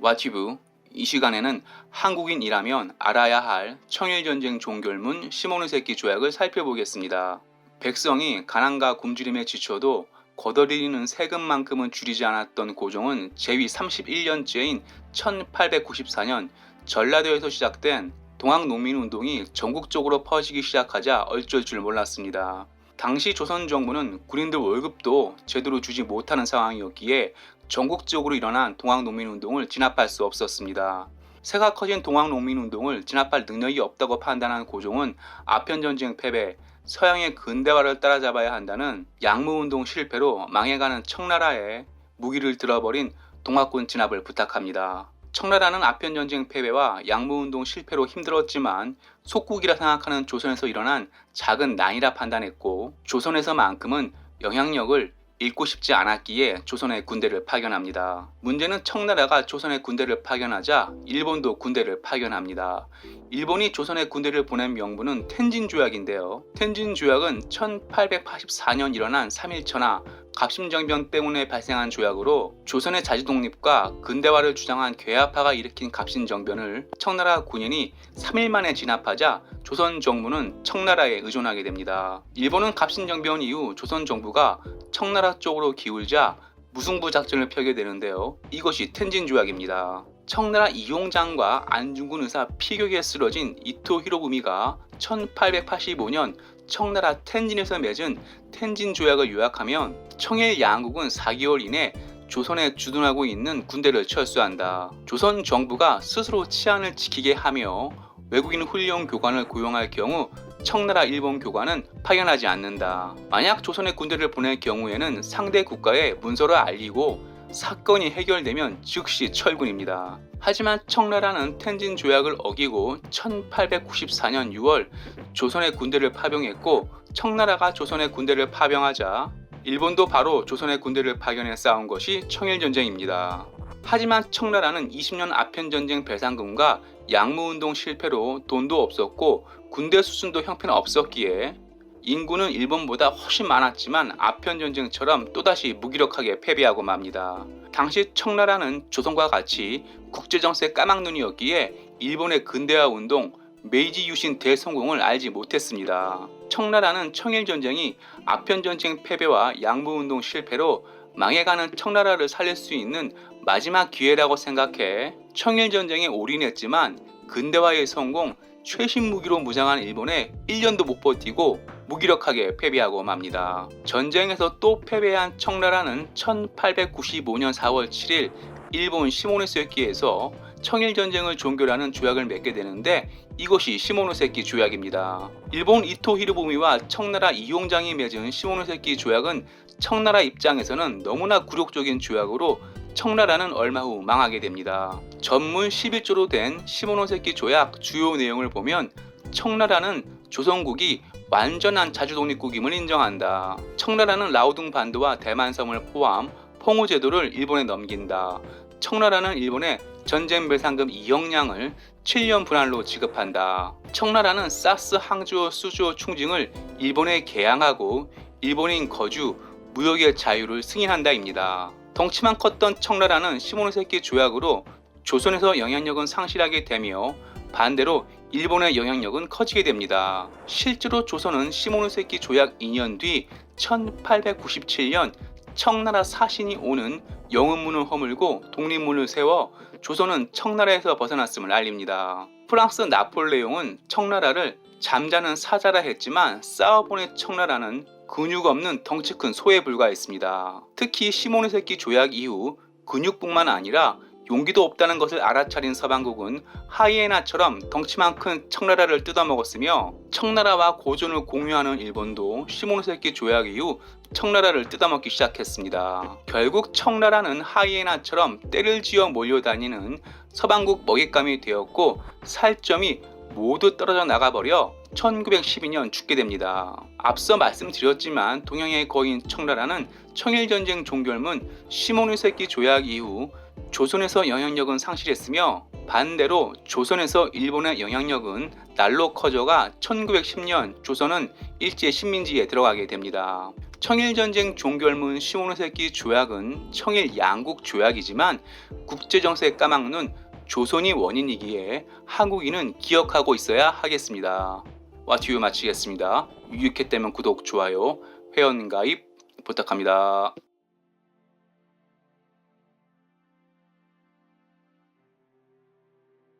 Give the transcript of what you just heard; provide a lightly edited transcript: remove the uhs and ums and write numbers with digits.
와티브. 이 시간에는 한국인이라면 알아야 할 청일전쟁 종결문 시모노세키 조약을 살펴보겠습니다. 백성이 가난과 굶주림에 지쳐도 거둬들이는 세금만큼은 줄이지 않았던 고종은 제위 31년째인 1894년 전라도에서 시작된 동학농민운동이 전국적으로 퍼지기 시작하자 어쩔 줄 몰랐습니다. 당시 조선 정부는 군인들 월급도 제대로 주지 못하는 상황이었기에 전국적으로 일어난 동학농민운동을 진압할 수 없었습니다. 새가 커진 동학농민운동을 진압할 능력이 없다고 판단한 고종은 아편전쟁 패배, 서양의 근대화를 따라잡아야 한다는 양무운동 실패로 망해가는 청나라에 무기를 들어버린 동학군 진압을 부탁합니다. 청나라는 아편전쟁 패배와 양무운동 실패로 힘들었지만 속국이라 생각하는 조선에서 일어난 작은 난이라 판단했고 조선에서만큼은 영향력을 잃고 싶지 않았기에 조선에 군대를 파견합니다. 문제는 청나라가 조선에 군대를 파견하자 일본도 군대를 파견합니다. 일본이 조선에 군대를 보낸 명분은 텐진 조약인데요. 텐진 조약은 1884년 일어난 3.1천하 갑신정변 때문에 발생한 조약으로 조선의 자주독립과 근대화를 주장한 괴아파가 일으킨 갑신정변을 청나라 군인이 3일 만에 진압하자 조선 정부는 청나라에 의존하게 됩니다. 일본은 갑신정변 이후 조선 정부가 청나라 쪽으로 기울자 무승부 작전을 펴게 되는데요. 이것이 텐진 조약입니다. 청나라 이용장과 안중근 의사 피격에 쓰러진 이토 히로부미가 1885년 청나라 텐진에서 맺은 텐진 조약을 요약하면 청일 양국은 4개월 이내 조선에 주둔하고 있는 군대를 철수한다. 조선 정부가 스스로 치안을 지키게 하며 외국인 훈련 교관을 고용할 경우 청나라 일본 교관은 파견하지 않는다. 만약 조선에 군대를 보낼 경우에는 상대 국가에 문서를 알리고 사건이 해결되면 즉시 철군입니다. 하지만 청나라는 텐진 조약을 어기고 1894년 6월 조선에 군대를 파병했고 청나라가 조선에 군대를 파병하자 일본도 바로 조선에 군대를 파견해 싸운 것이 청일전쟁입니다. 하지만 청나라는 20년 아편전쟁 배상금과 양무운동 실패로 돈도 없었고 군대 수준도 형편없었기에 인구는 일본보다 훨씬 많았지만 아편전쟁처럼 또다시 무기력하게 패배하고 맙니다. 당시 청나라는 조선과 같이 국제정세 까막눈이었기에 일본의 근대화 운동, 메이지 유신 대성공을 알지 못했습니다. 청나라는 청일전쟁이 아편전쟁 패배와 양무운동 실패로 망해가는 청나라를 살릴 수 있는 마지막 기회라고 생각해 청일전쟁에 올인했지만 근대화의 성공, 최신 무기로 무장한 일본에 1년도 못 버티고 무기력하게 패배하고 맙니다. 전쟁에서 또 패배한 청나라는 1895년 4월 7일 일본 시모노세키에서 청일전쟁을 종결하는 조약을 맺게 되는데 이것이 시모노세키 조약입니다. 일본 이토 히로부미와 청나라 이용장이 맺은 시모노세키 조약은 청나라 입장에서는 너무나 굴욕적인 조약으로 청나라는 얼마 후 망하게 됩니다. 전문 11조로 된 시모노세키 조약 주요 내용을 보면 청나라는 조선국이 완전한 자주독립국임을 인정한다. 청나라는 라오둥 반도와 대만섬을 포함 포무 제도를 일본에 넘긴다. 청나라는 일본에 전쟁 배상금 2억량을 7년 분할로 지급한다. 청나라는 사스, 항주어, 수주어 충징을 일본에 개항하고 일본인 거주, 무역의 자유를 승인한다입니다. 덩치만 컸던 청나라는 시모노세키 조약으로 조선에서 영향력은 상실하게 되며 반대로 일본의 영향력은 커지게 됩니다. 실제로 조선은 시모노세키 조약 2년 뒤 1897년 청나라 사신이 오는 영은문을 허물고 독립문을 세워 조선은 청나라에서 벗어났음을 알립니다. 프랑스 나폴레옹은 청나라를 잠자는 사자라 했지만 싸워보는 청나라는 근육 없는 덩치 큰 소에 불과했습니다. 특히 시모노세키 조약 이후 근육뿐만 아니라 용기도 없다는 것을 알아차린 서방국은 하이에나처럼 덩치만 큰 청나라를 뜯어먹었으며 청나라와 고존을 공유하는 일본도 시모노세키 조약 이후 청나라를 뜯어먹기 시작했습니다. 결국 청나라는 하이에나처럼 떼를 지어 몰려다니는 서방국 먹잇감이 되었고 살점이 모두 떨어져 나가버려 1912년 죽게 됩니다. 앞서 말씀드렸지만 동양의 거인 청나라는 청일전쟁 종결문 시모노세키 조약 이후 조선에서 영향력은 상실했으며 반대로 조선에서 일본의 영향력은 날로 커져가 1910년 조선은 일제 식민지에 들어가게 됩니다. 청일전쟁 종결문 시모노세키 조약은 청일 양국 조약이지만 국제정세에 까막눈 조선이 원인이기에 한국인은 기억하고 있어야 하겠습니다. 와튜브 마치겠습니다. 유익했다면 구독, 좋아요, 회원가입 부탁합니다.